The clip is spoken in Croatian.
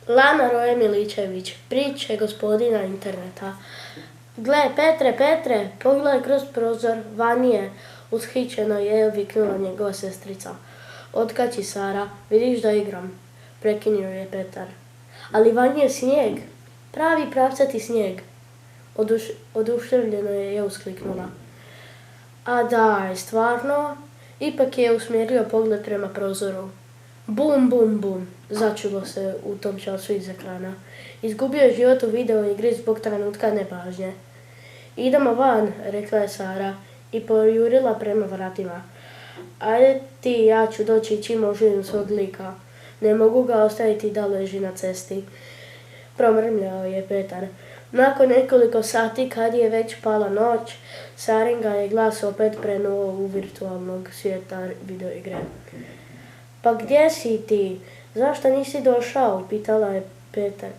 Lana Roje Miličević, priče gospodina interneta. Gle, Petre, pogledaj kroz prozor, vani je, ushićeno je viknula njegova sestrica. Otkači Sara, vidiš da igram, prekinio je Petar. Ali vani je snijeg, pravi pravcati snijeg. Oduševljeno je uskliknula. A daj, stvarno? Ipak je usmjerio pogled prema prozoru. Bum, bum, bum, začulo se u tom času iz ekrana. Izgubio je život u video igri zbog trenutka nepažnje. Idemo van, rekla je Sara i pojurila prema vratima. Ajde ti, ja ću doći čim oživim svog lika. Ne mogu ga ostaviti da leži na cesti. Promrmljao je Petar. Nakon nekoliko sati, kad je već pala noć, Sarin ga je glas opet prenuo u virtualnog svijeta videoigre. Pa gdje si ti? Zašto nisi došao? Pitala je Petar.